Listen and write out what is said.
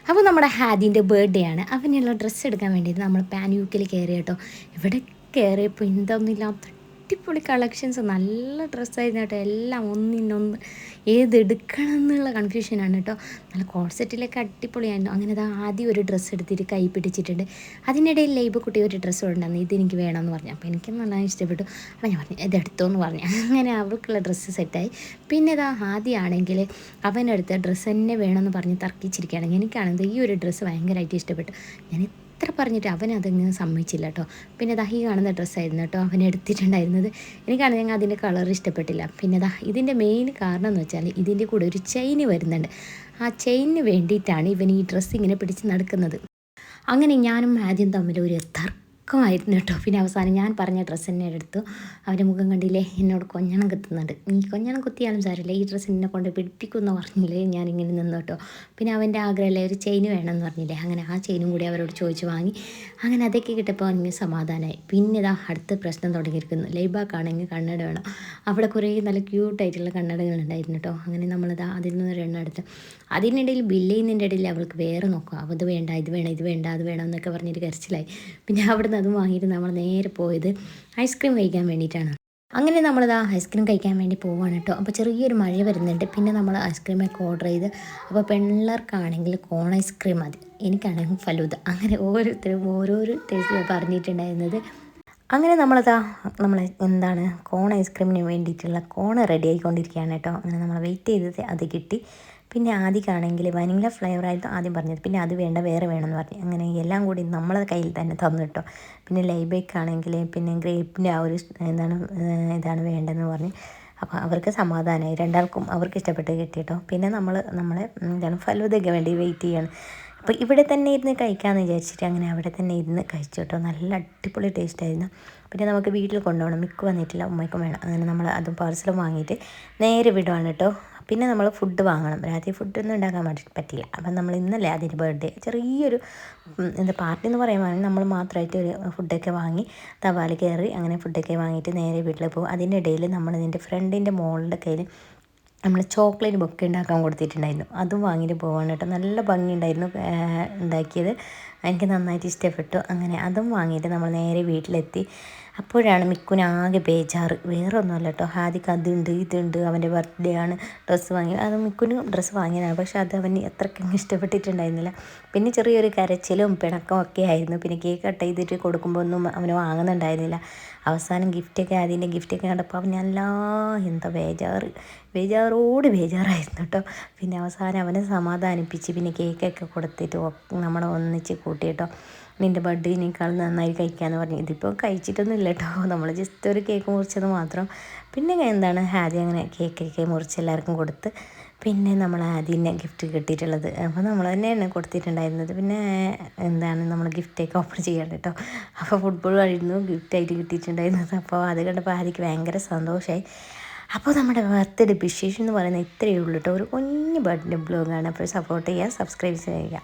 അപ്പോൾ നമ്മുടെ ഹാദിൻ്റെ ബർത്ത്ഡേ ആണ്. അവനുള്ള ഡ്രസ്സ് എടുക്കാൻ വേണ്ടിയിട്ട് നമ്മൾ പാൻ യൂക്കിൽ കയറി കേട്ടോ. ഇവിടെ കയറിയപ്പോൾ എന്തൊന്നുമില്ലാത്ത അടിപൊളി കളക്ഷൻസ്, നല്ല ഡ്രസ്സായിരുന്നു കേട്ടോ. എല്ലാം ഒന്നിനൊന്ന് ഏതെടുക്കണം എന്നുള്ള കൺഫ്യൂഷനാണ് കേട്ടോ. നല്ല കോൺസെറ്റിലൊക്കെ അടിപൊളിയായിരുന്നു. അങ്ങനെ അത് ആദ്യം ഒരു ഡ്രസ്സ് എടുത്തിട്ട് കൈ പിടിച്ചിട്ടുണ്ട്. അതിനിടയിൽ ലൈബ് കുട്ടി ഒരു ഡ്രസ്സ് കൊണ്ടുവന്നു, ഇതെനിക്ക് വേണമെന്ന് പറഞ്ഞു. അപ്പോൾ എനിക്ക് നല്ല ഇഷ്ടപ്പെട്ടു. അപ്പോൾ ഞാൻ പറഞ്ഞു ഇതെടുത്തോന്ന് പറഞ്ഞു. അങ്ങനെ അവൾക്കുള്ള ഡ്രസ്സ് സെറ്റായി. പിന്നെ ഇതാ ആദ്യമാണെങ്കിൽ അവനെടുത്ത ഡ്രസ്സ് തന്നെ വേണമെന്ന് പറഞ്ഞ് തർക്കിച്ചിരിക്കുകയാണെങ്കിൽ എനിക്കാണെങ്കിൽ ഈ ഒരു ഡ്രസ്സ് ഭയങ്കരമായിട്ട് ഇഷ്ടപ്പെട്ടു. ഞാൻ എത്ര പറഞ്ഞിട്ട് അവനതങ്ങനെ സമ്മതിച്ചില്ല കേട്ടോ. പിന്നെ ദാ ഈ കാണുന്ന ഡ്രസ്സായിരുന്നു കേട്ടോ അവൻ എടുത്തിട്ടുണ്ടായിരുന്നത്. എനിക്കാണെങ്കിൽ അതിൻ്റെ കളർ ഇഷ്ടപ്പെട്ടില്ല. പിന്നെ ദാ ഇതിൻ്റെ മെയിൻ കാരണം എന്ന് വെച്ചാൽ ഇതിൻ്റെ കൂടെ ഒരു ചെയിന് വരുന്നുണ്ട്. ആ ചെയിനിന് വേണ്ടിയിട്ടാണ് ഇവൻ ഈ ഡ്രസ്സ് ഇങ്ങനെ പിടിച്ച് നടക്കുന്നത്. അങ്ങനെ ഞാനും ആദ്യം തമ്മിൽ ഒരു തർക്കമായിരുന്നു കേട്ടോ. പിന്നെ അവസാനം ഞാൻ പറഞ്ഞ ഡ്രസ്സ് തന്നെ എടുത്തു. അവൻ്റെ മുഖം കണ്ടില്ലേ, എന്നോട് കൊഞ്ഞണം കുത്തുന്നുണ്ട്. നീ കൊഞ്ഞണം കുത്തിയാലും സാരമില്ല, ഈ ഡ്രസ്സ് എന്നെ കൊണ്ട് പിടിപ്പിക്കുമെന്ന് പറഞ്ഞില്ലേ, ഞാനിങ്ങനെ നിന്നു കേട്ടോ. പിന്നെ അവൻ്റെ ആഗ്രഹമല്ലേ ഒരു ചെയിന് വേണമെന്ന് പറഞ്ഞില്ലേ, അങ്ങനെ ആ ചെയിനും കൂടി അവരോട് ചോദിച്ച് വാങ്ങി. അങ്ങനെ അതൊക്കെ കിട്ടപ്പോൾ അവന് സമാധാനമായി. പിന്നെ ഇതാ അടുത്ത പ്രശ്നം തുടങ്ങിയിരിക്കുന്നു. ലൈബാക്കാണെങ്കിൽ കണ്ണട വേണം. അവിടെ കുറേ നല്ല ക്യൂട്ടായിട്ടുള്ള കണ്ണടകളുണ്ടായിരുന്നു കേട്ടോ. അങ്ങനെ നമ്മളിതാ അതിൽ നിന്ന് ഒരെണ്ണം എടുത്ത് അതിനിടയിൽ ബില്ല് ചെയ്യുന്നതിൻ്റെ ഇടയിൽ അവൾക്ക് വേറെ നോക്കുക. അപ്പോൾ ഇത് വേണ്ട, ഇത് വേണം, ഇത് വേണ്ട, അത് വേണം എന്നൊക്കെ പറഞ്ഞിട്ട് കരച്ചിലായി. പിന്നെ അവിടെ നിന്ന് അതും വാങ്ങിയിട്ട് നമ്മൾ നേരെ പോയത് ഐസ്ക്രീം കഴിക്കാൻ വേണ്ടിയിട്ടാണ്. അങ്ങനെ നമ്മളിതാ ഐസ്ക്രീം കഴിക്കാൻ വേണ്ടി പോവാണ് കേട്ടോ. അപ്പോൾ ചെറിയൊരു മഴ വരുന്നുണ്ട്. പിന്നെ നമ്മൾ ഐസ്ക്രീമൊക്കെ ഓർഡർ ചെയ്ത്, അപ്പോൾ പെൺപിള്ളേർക്കാണെങ്കിൽ കോൺ ഐസ്ക്രീം മതി, എനിക്കാണെങ്കിൽ ഫലൂദ. അങ്ങനെ ഓരോരുത്തരും ഓരോരോ ടേസ്റ്റ് പറഞ്ഞിട്ടുണ്ടായിരുന്നത്. അങ്ങനെ നമ്മൾ എന്താണ് കോൺ ഐസ്ക്രീമിന് വേണ്ടിയിട്ടുള്ള കോൺ റെഡി ആയിക്കൊണ്ടിരിക്കുകയാണ് കേട്ടോ. അങ്ങനെ നമ്മൾ വെയിറ്റ് ചെയ്തത് അത് കിട്ടി. പിന്നെ ആദ്യമാണെങ്കിൽ വനില ഫ്ലേവറായിരുന്നു ആദ്യം പറഞ്ഞത്. പിന്നെ അത് വേണ്ട, വേറെ വേണമെന്ന് പറഞ്ഞു. അങ്ങനെ എല്ലാം കൂടി നമ്മളെ കയ്യിൽ തന്നെ തന്നു കേട്ടോ. പിന്നെ ലൈബേക്കാണെങ്കിൽ പിന്നെ ഗ്രേപ്പിൻ്റെ ആ ഒരു ഇതാണ് വേണ്ടതെന്ന് പറഞ്ഞ്. അപ്പോൾ അവർക്ക് സമാധാനമായി, രണ്ടാൾക്കും അവർക്ക് ഇഷ്ടപ്പെട്ട് കിട്ടി കേട്ടോ. പിന്നെ നമ്മളെ ഫലൂദയ്ക്ക് വേണ്ടി വെയിറ്റ് ചെയ്യാണ്. അപ്പോൾ ഇവിടെ തന്നെ ഇരുന്ന് കഴിക്കാമെന്ന് വിചാരിച്ചിട്ട് അങ്ങനെ അവിടെ തന്നെ ഇരുന്ന് കഴിച്ചു കേട്ടോ. നല്ല അടിപൊളി ടേസ്റ്റായിരുന്നു. പിന്നെ നമുക്ക് വീട്ടിൽ കൊണ്ടുപോകണം, മിക്ക വന്നിട്ടില്ല, ഉമ്മയ്ക്കും വേണം. അങ്ങനെ നമ്മൾ അതും പാർസലും വാങ്ങിയിട്ട് നേരെ വിടുവാണ് കേട്ടോ. പിന്നെ നമ്മൾ ഫുഡ് വാങ്ങണം, രാത്രി ഫുഡൊന്നും ഉണ്ടാക്കാൻ പറ്റില്ല. അപ്പം നമ്മൾ ഇന്നല്ലേ അതിൻ്റെ ബർത്ത്ഡേ ചെറിയൊരു പാർട്ടി എന്ന് പറയുമ്പോൾ നമ്മൾ മാത്രമായിട്ട് ഒരു ഫുഡൊക്കെ വാങ്ങി തവാല് കയറി അങ്ങനെ ഫുഡൊക്കെ വാങ്ങിയിട്ട് നേരെ വീട്ടിൽ പോകും. അതിൻ്റെ ഇടയിൽ നമ്മൾ എൻ്റെ ഫ്രണ്ടിൻ്റെ മോളുടെ കയ്യിൽ നമ്മൾ ചോക്ലേറ്റ് ബൊക്കെ ഉണ്ടാക്കാൻ കൊടുത്തിട്ടുണ്ടായിരുന്നു. അതും വാങ്ങിയിട്ട് പോകാൻ കേട്ടോ. നല്ല ഭംഗിയുണ്ടായിരുന്നു ഉണ്ടാക്കിയത്, എനിക്ക് നന്നായിട്ട് ഇഷ്ടപ്പെട്ടു. അങ്ങനെ അതും വാങ്ങിയിട്ട് നമ്മൾ നേരെ വീട്ടിലെത്തി. അപ്പോഴാണ് മിക്കുനാകെ ബേജാറ്, വേറെ ഒന്നുമല്ല കേട്ടോ. ഹാദിക്ക് അതുണ്ട് ഇതുണ്ട്, അവൻ്റെ ബർത്ത്ഡേ ആണ്, ഡ്രസ്സ് വാങ്ങി. അത് മിക്കുന് ഡ്രസ്സ് വാങ്ങിയതാണ്, പക്ഷെ അത് അവന് അത്രയ്ക്കും ഇഷ്ടപ്പെട്ടിട്ടുണ്ടായിരുന്നില്ല. പിന്നെ ചെറിയൊരു കരച്ചിലും പിണക്കവും ഒക്കെ ആയിരുന്നു. പിന്നെ കേക്ക് കട്ട് ചെയ്തിട്ട് കൊടുക്കുമ്പോൾ ഒന്നും അവന് വാങ്ങുന്നുണ്ടായിരുന്നില്ല. അവസാനം അതിൻ്റെ ഗിഫ്റ്റൊക്കെ കണ്ടപ്പോൾ അവൻ എന്താ ബേജാറായിരുന്നു കേട്ടോ. പിന്നെ അവസാനം അവനെ സമാധാനിപ്പിച്ച് പിന്നെ കേക്കൊക്കെ കൊടുത്തിട്ട് നമ്മളെ ഒന്നിച്ച് കൂട്ടി കേട്ടോ. നിൻ്റെ ബർത്ത്ഡേനേക്കാൾ നന്നായി കഴിക്കാമെന്ന് പറഞ്ഞു. ഇതിപ്പോൾ കഴിച്ചിട്ടൊന്നും ഇല്ല കേട്ടോ, നമ്മൾ ജസ്റ്റ് ഒരു കേക്ക് മുറിച്ചത് മാത്രം. പിന്നെ ആദ്യം അങ്ങനെ കേക്കൊക്കെ മുറിച്ച് എല്ലാവർക്കും കൊടുത്ത്. പിന്നെ നമ്മൾ ആദ്യം ഗിഫ്റ്റ് കിട്ടിയിട്ടുള്ളത് അപ്പോൾ നമ്മൾ തന്നെയാണ് കൊടുത്തിട്ടുണ്ടായിരുന്നത്. പിന്നെ നമ്മൾ ഗിഫ്റ്റൊക്കെ ഓപ്പൺ ചെയ്യണം കേട്ടോ. അപ്പോൾ ഫുട്ബോൾ ആയിരുന്നു ഗിഫ്റ്റായിട്ട് കിട്ടിയിട്ടുണ്ടായിരുന്നത്. അപ്പോൾ അത് കണ്ടപ്പോൾ ആദ്യക്ക് ഭയങ്കര സന്തോഷമായി. അപ്പോൾ നമ്മുടെ ബർത്ത്ഡേ വിശേഷം എന്ന് പറയുന്നത് ഇത്രയേ ഉള്ളൂ കേട്ടോ. ഒരു കുഞ്ഞ് ബർത്ത്ഡേ ബ്ലോഗാണ്. അപ്പോൾ സപ്പോർട്ട് ചെയ്യുക, സബ്സ്ക്രൈബ് ചെയ്യുക.